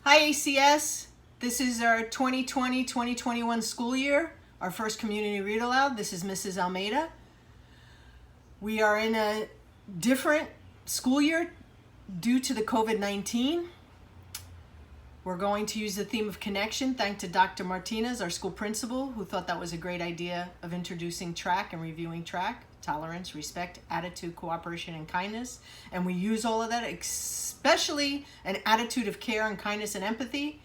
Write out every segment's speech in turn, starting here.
Hi ACS, this is our 2020-2021 school year, our first community read aloud. This is Mrs. Almeida. We are in a different school year due to the COVID-19. We're going to use the theme of connection, thanks to Dr. Martinez, our school principal, who thought that was a great idea of introducing track and reviewing track, tolerance, respect, attitude, cooperation, and kindness. And we use all of that, especially an attitude of care and kindness and empathy,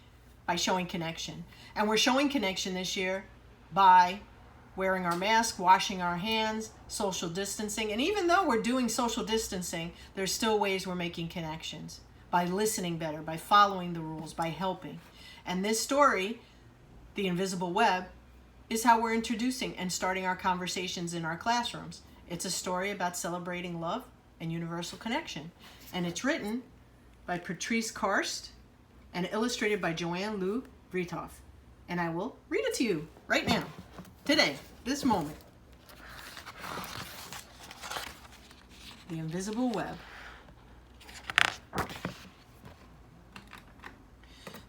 by showing connection. And we're showing connection this year by wearing our mask, washing our hands, social distancing. And even though we're doing social distancing, there's still ways we're making connections. By listening better, by following the rules, by helping. And this story, The Invisible Web, is how we're introducing and starting our conversations in our classrooms. It's a story about celebrating love and universal connection. And it's written by Patrice Karst and illustrated by Joanne Lou Vritoff. And I will read it to you right now, today, this moment. The Invisible Web.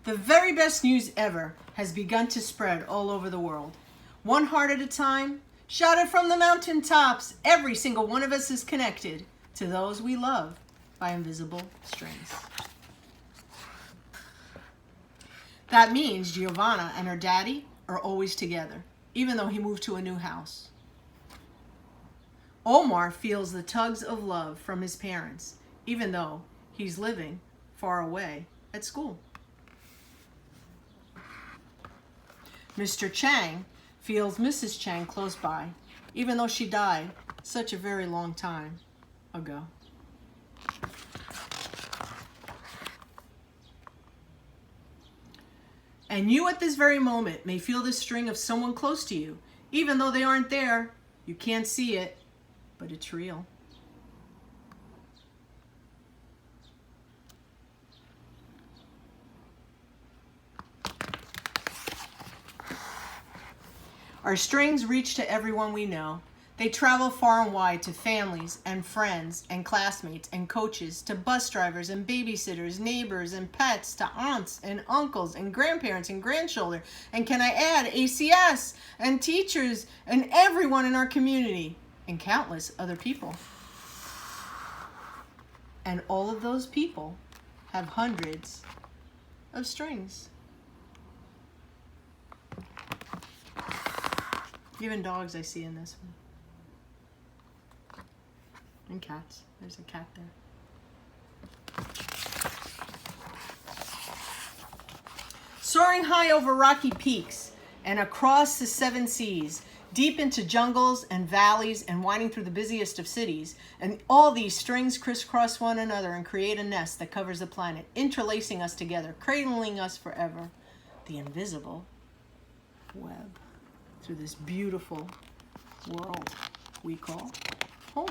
The very best news ever has begun to spread all over the world. One heart at a time, shouted from the mountaintops, every single one of us is connected to those we love by invisible strings. That means Giovanna and her daddy are always together, even though he moved to a new house. Omar feels the tugs of love from his parents, even though he's living far away at school. Mr. Chang feels Mrs. Chang close by, even though she died such a very long time ago. And you at this very moment may feel the string of someone close to you, even though they aren't there. You can't see it, but it's real. Our strings reach to everyone we know. They travel far and wide to families and friends and classmates and coaches, to bus drivers and babysitters, neighbors and pets, to aunts and uncles and grandparents and grandchildren. And can I add ACS and teachers and everyone in our community and countless other people. And all of those people have hundreds of strings. Even dogs I see in this one. And cats. There's a cat there. Soaring high over rocky peaks and across the 7 seas, deep into jungles and valleys and winding through the busiest of cities, and all these strings crisscross one another and create a nest that covers the planet, interlacing us together, cradling us forever. The invisible web. Through this beautiful world we call home.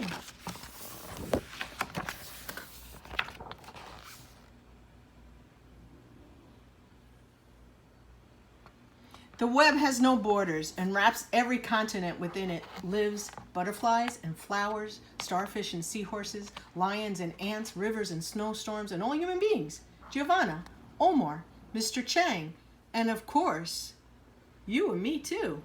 The web has no borders and wraps every continent within it. Lives butterflies and flowers, starfish and seahorses, lions and ants, rivers and snowstorms, and all human beings. Giovanna, Omar, Mr. Chang, and of course, you and me too.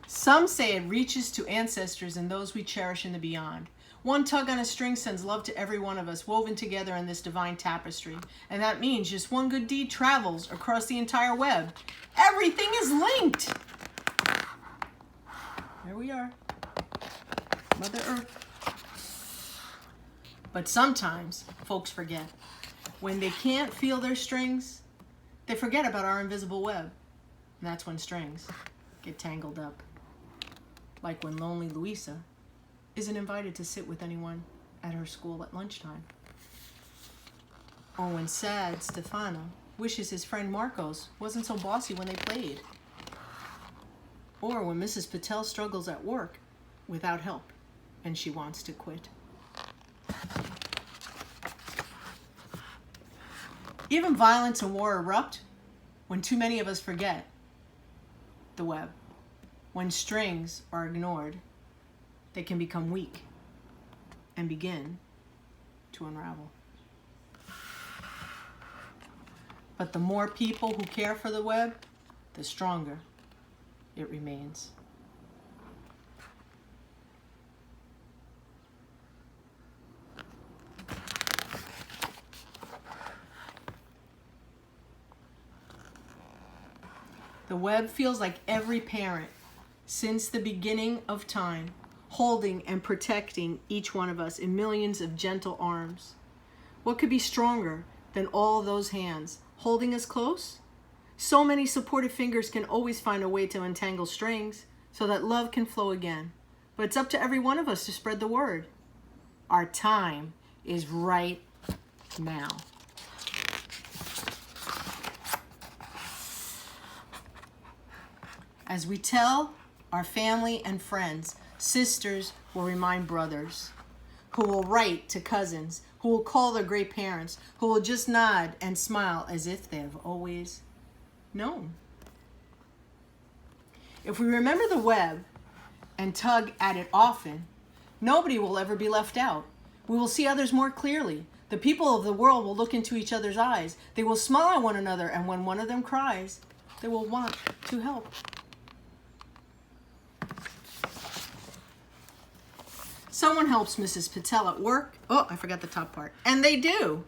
Some say it reaches to ancestors and those we cherish in the beyond. One tug on a string sends love to every one of us, woven together in this divine tapestry. And that means just one good deed travels across the entire web. Everything is linked. There we are. Mother Earth. But sometimes folks forget. When they can't feel their strings, they forget about our invisible web. And that's when strings get tangled up. Like when lonely Louisa isn't invited to sit with anyone at her school at lunchtime. Or when sad Stefano wishes his friend Marcos wasn't so bossy when they played. Or when Mrs. Patel struggles at work without help and she wants to quit. Even violence and war erupt when too many of us forget the web. When strings are ignored, they can become weak and begin to unravel. But the more people who care for the web, the stronger it remains. The web feels like every parent since the beginning of time, holding and protecting each one of us in millions of gentle arms. What could be stronger than all those hands holding us close? So many supportive fingers can always find a way to untangle strings so that love can flow again. But it's up to every one of us to spread the word. Our time is right now. As we tell our family and friends, sisters will remind brothers, who will write to cousins, who will call their great parents, who will just nod and smile as if they have always known. If we remember the web and tug at it often, nobody will ever be left out. We will see others more clearly. The people of the world will look into each other's eyes. They will smile at one another, and when one of them cries, they will want to help. Someone helps Mrs. Patel at work. Oh, I forgot the top part. And they do.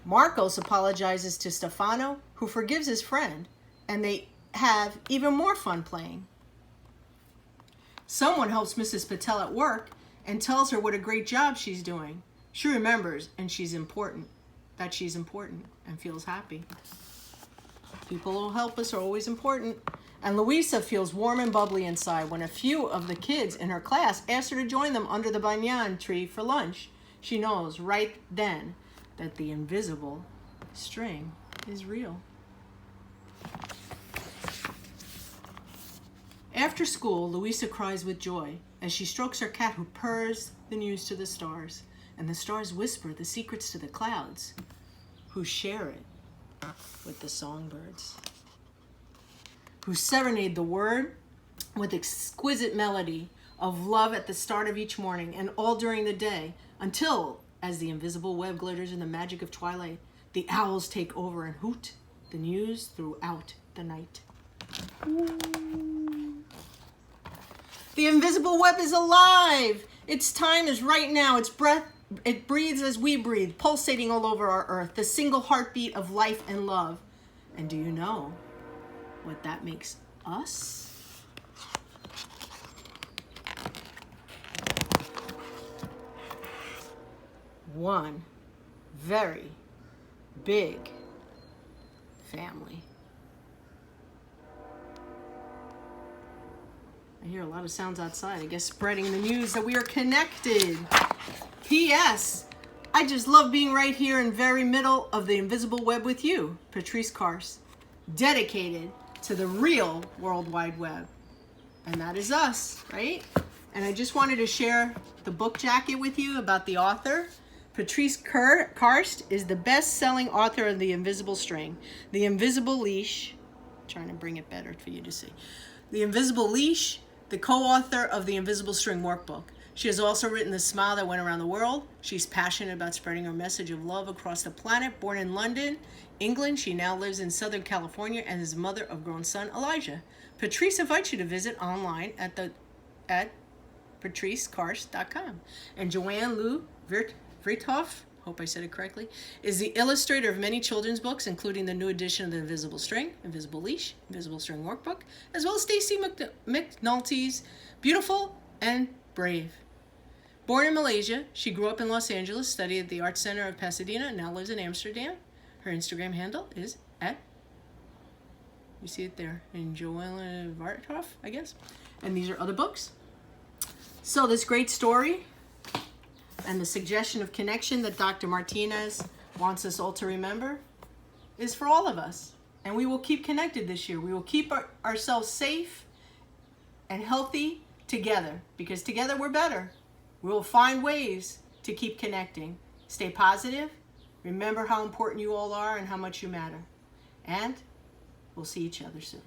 Marcos apologizes to Stefano, who forgives his friend, and they have even more fun playing. Someone helps Mrs. Patel at work and tells her what a great job she's doing. She remembers that she's important and feels happy. People who help us are always important. And Luisa feels warm and bubbly inside when a few of the kids in her class ask her to join them under the banyan tree for lunch. She knows right then that the invisible string is real. After school, Luisa cries with joy as she strokes her cat who purrs the news to the stars. And the stars whisper the secrets to the clouds, who share it with the songbirds, who serenade the word with exquisite melody of love at the start of each morning and all during the day, until, as the invisible web glitters in the magic of twilight, the owls take over and hoot the news throughout the night. Ooh. The invisible web is alive. Its time is right now. Its breath, it breathes as we breathe, pulsating all over our earth, the single heartbeat of life and love. And do you know what that makes us? One very big family. I hear a lot of sounds outside. I guess spreading the news that we are connected. P.S. I just love being right here in very middle of the invisible web with you, Patrice Karst, dedicated to the real World Wide Web. And that is us, right? And I just wanted to share the book jacket with you about the author. Patrice Karst is the best-selling author of The Invisible String, The Invisible Leash. I'm trying to bring it better for you to see. The Invisible Leash, the co-author of The Invisible String workbook. She has also written The Smile That Went Around the World. She's passionate about spreading her message of love across the planet. Born in London, England, she now lives in Southern California and is mother of grown son Elijah. Patrice invites you to visit online at patricekarst.com. And Joanne Lou Vrithoff, hope I said it correctly, is the illustrator of many children's books, including the new edition of The Invisible String, Invisible Leash, Invisible String Workbook, as well as Stacey McNulty's Beautiful and Brave. Born in Malaysia, she grew up in Los Angeles, studied at the Art Center of Pasadena, and now lives in Amsterdam. Her Instagram handle is you see it there, in Joanne Vrithoff, I guess. And these are other books. So this great story and the suggestion of connection that Dr. Martinez wants us all to remember is for all of us. And we will keep connected this year. We will keep ourselves safe and healthy together, because together we're better. We will find ways to keep connecting. Stay positive. Remember how important you all are and how much you matter. And we'll see each other soon.